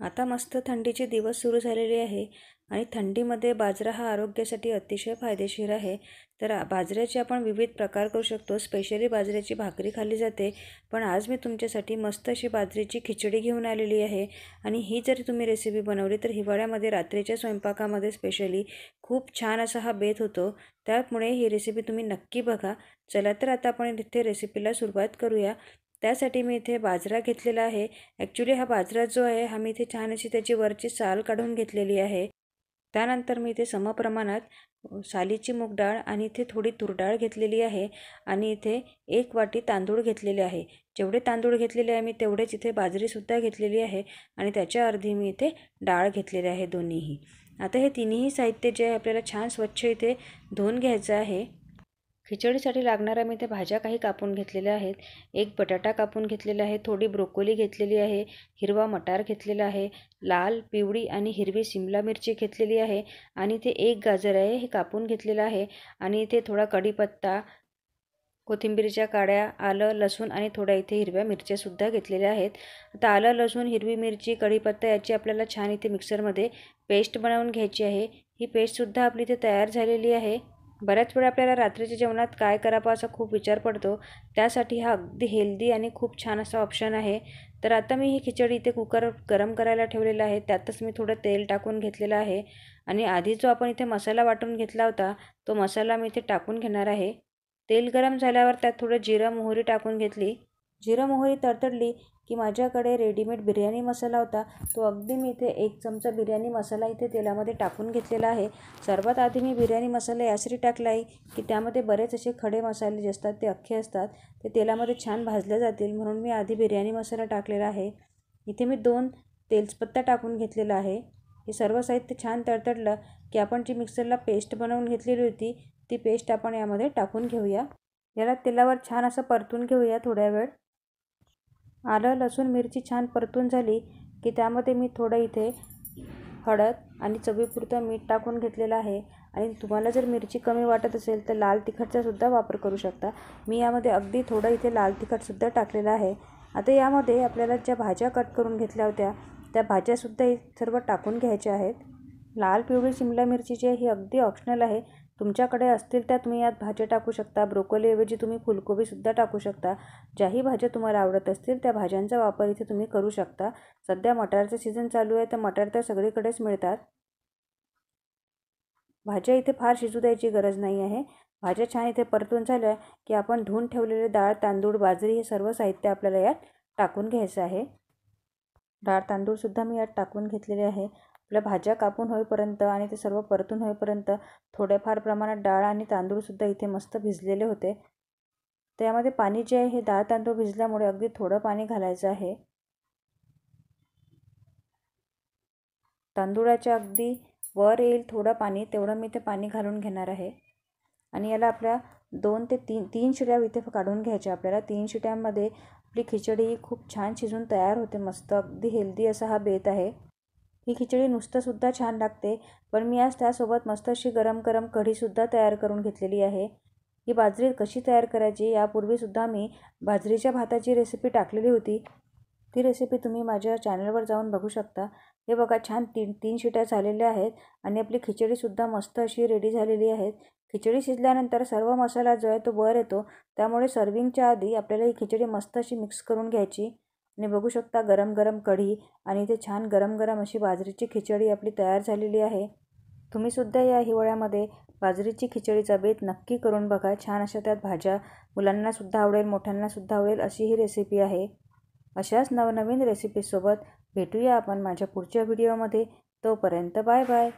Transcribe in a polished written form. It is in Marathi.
आता मस्त थंडीचे दिवस सुरू झालेले आहे आणि थंडीमध्ये बाजरा हा आरोग्यासाठी अतिशय फायदेशीर आहे। तर बाजऱ्याचे आपण विविध प्रकार करू शकतो। स्पेशली बाजऱ्याची भाकरी खाल्ली जाते, पण आज मी तुमच्यासाठी मस्त अशी बाजरीची खिचडी घेऊन आलेली आहे। आणि ही जर तुम्ही रेसिपी बनवली तर हिवाळ्यामध्ये रात्रीच्या स्वयंपाकामध्ये स्पेशली खूप छान असा हा बेत होतो। त्यामुळे ही रेसिपी तुम्ही नक्की बघा। चला तर आता आपण इथे रेसिपीला सुरुवात करूया। त्यासाठी मी इथे बाजरा घेतलेला आहे। ॲक्च्युली हा बाजरा जो आहे हा मी इथे छान अशी त्याची वरची साल काढून घेतलेली आहे। त्यानंतर मी इथे समप्रमाणात सालीची मूग डाळ आणि इथे थोडी तूर डाळ घेतलेली आहे आणि इथे 1 वाटी तांदूळ घेतलेले आहे। जेवढे तांदूळ घेतलेले आहे मी तेवढेच इथे बाजरीसुद्धा घेतलेली आहे आणि त्याच्या अर्धी मी इथे डाळ घेतलेली आहे दोन्हीही। आता हे तिन्ही साहित्य जे आहे आपल्याला छान स्वच्छ इथे धुवून घ्यायचं आहे। खिचडीसाठी लागणाऱ्या मी इथे भाज्या काही कापून घेतलेल्या आहेत। 1 बटाटा कापून घेतलेला आहे, थोडी ब्रोकोली घेतलेली आहे, हिरवा मटार घेतलेला आहे, लाल, पिवळी आणि हिरवी शिमला मिरची घेतलेली आहे आणि इथे 1 गाजर आहे हे कापून घेतलेलं आहे आणि इथे थोडा कढीपत्ता, कोथिंबीरच्या काड्या, आलं, लसूण आणि थोड्या इथे हिरव्या मिरच्या सुद्धा घेतलेल्या आहेत। आता आलं, लसूण, हिरवी मिरची, कढीपत्ता याची आपल्याला छान इथे मिक्सरमध्ये पेस्ट बनवून घ्यायची आहे। ही पेस्ट सुद्धा आपली इथे तयार झालेली आहे। बऱ्याच वेळा आपल्याला रात्रीच्या जेवणात काय करावं असा खूप विचार पडतो, त्यासाठी हा अगदी हेल्दी आणि खूप छान असा ऑप्शन आहे। तर आता मी ही खिचडी इथे कुकर गरम करायला ठेवलेला आहे, त्यातच मी थोडं तेल टाकून घेतलेलं आहे आणि आधी जो आपण इथे मसाला वाटून घेतला होता तो मसाला मी इथे टाकून घेणार आहे। तेल गरम झाल्यावर त्यात थोडं जिरं मोहरी टाकून घेतली। जिरं मोहरी तडतडली की माझ्याकडे रेडीमेड बिर्याणी मसाला होता, तो अगदी मी इथे 1 चमचा बिर्याणी मसाला इथे तेलामध्ये टाकून घेतलेला आहे। सर्वात आधी मी बिर्याणी मसाला यासाठी टाकला आहे की त्यामध्ये बरेच असे खडे मसाले जे असतात ते अख्खे असतात, ते तेलामध्ये छान भाजले जातील म्हणून मी आधी बिर्याणी मसाला टाकलेला आहे। इथे मी 2 तेजपत्ता टाकून घेतलेला आहे। हे सर्व साहित्य छान तडतडलं की आपण जी मिक्सरला पेस्ट बनवून घेतलेली होती ती पेस्ट आपण यामध्ये टाकून घेऊया। याला तेलावर छान असं परतून घेऊया थोड्या वेळ। आलं, लसूण, मिरची छान परतून झाली की त्यामध्ये मी थोडं इथे हळद आणि चवीपुरतं मीठ टाकून घेतलेलं आहे आणि तुम्हाला जर मिरची कमी वाटत असेल तर लाल तिखटचा सुद्धा वापर करू शकता। मी यामध्ये अगदी थोडं इथे लाल तिखटसुद्धा टाकलेलं आहे। आता यामध्ये आपल्याला ज्या भाज्या कट करून घेतल्या होत्या त्या भाज्यासुद्धा सर्व टाकून घ्यायच्या आहेत। लाल, पिवळी शिमला मिरची जी आहे ही अगदी ऑप्शनल आहे, तुमच्याकडे असतील त्या तुम्ही यात भाज्या टाकू शकता। ब्रोकोलीऐवजी तुम्ही फुलकोबीसुद्धा टाकू शकता। ज्याही भाज्या तुम्हाला आवडत असतील त्या भाज्यांचा वापर इथे तुम्ही करू शकता। सध्या मटारचा सीझन चालू आहे तर मटार तर सगळीकडेच मिळतात। भाज्या इथे फार शिजू द्यायची गरज नाही आहे। भाज्या छान इथे परतून झाल्या की आपण धुवून ठेवलेले डाळ, तांदूळ, बाजरी हे सर्व साहित्य आपल्याला यात टाकून घ्यायचं आहे। डाळ, तांदूळसुद्धा मी यात टाकून घेतलेले आहे। आपल्या भाज्या कापून होईपर्यंत आणि ते सर्व परतून होईपर्यंत थोड्याफार प्रमाणात डाळ आणि तांदूळसुद्धा इथे मस्त भिजलेले होते। त्यामध्ये पाणी जे आहे हे डाळ तांदूळ भिजल्यामुळे अगदी थोडं पाणी घालायचं आहे। तांदूळाच्या अगदी वर येईल थोडं पाणी तेवढं मी ते पाणी घालून घेणार आहे आणि याला आपल्या 2 ते 3 शिट्या इथे काढून घ्यायच्या आपल्याला। 3 शिट्यांमध्ये आपली खिचडी खूप छान शिजून तयार होते। मस्त अगदी हेल्दी असा हा बेत आहे। ही खिचडी नुसतंसुद्धा छान लागते, पण मी आज त्यासोबत मस्त अशी गरम गरम कढीसुद्धा तयार करून घेतलेली आहे। ही बाजरी कशी तयार करायची यापूर्वीसुद्धा मी बाजरीच्या भाताची रेसिपी टाकलेली होती, ती रेसिपी तुम्ही माझ्या चॅनलवर जाऊन बघू शकता। हे बघा छान 3 शिट्या झालेल्या आहेत आणि आपली खिचडीसुद्धा मस्त अशी रेडी झालेली आहे। खिचडी शिजल्यानंतर सर्व मसाला जो आहे तो वर येतो, त्यामुळे सर्विंगच्या आधी आपल्याला ही खिचडी मस्त अशी मिक्स करून घ्यायची आणि बघू शकता गरम गरम कढी आणि ते छान गरम गरम अशी बाजरीची खिचडी आपली तयार झालेली आहे। तुम्हीसुद्धा या हिवाळ्यामध्ये बाजरीची खिचडीचा बेत नक्की करून बघा। छान अशा त्यात भाज्या, मुलांनासुद्धा आवडेल, मोठ्यांनासुद्धा आवडेल अशी ही रेसिपी आहे। अशाच नवनवीन रेसिपीसोबत भेटूया आपण माझ्या पुढच्या व्हिडिओमध्ये। तोपर्यंत बाय बाय।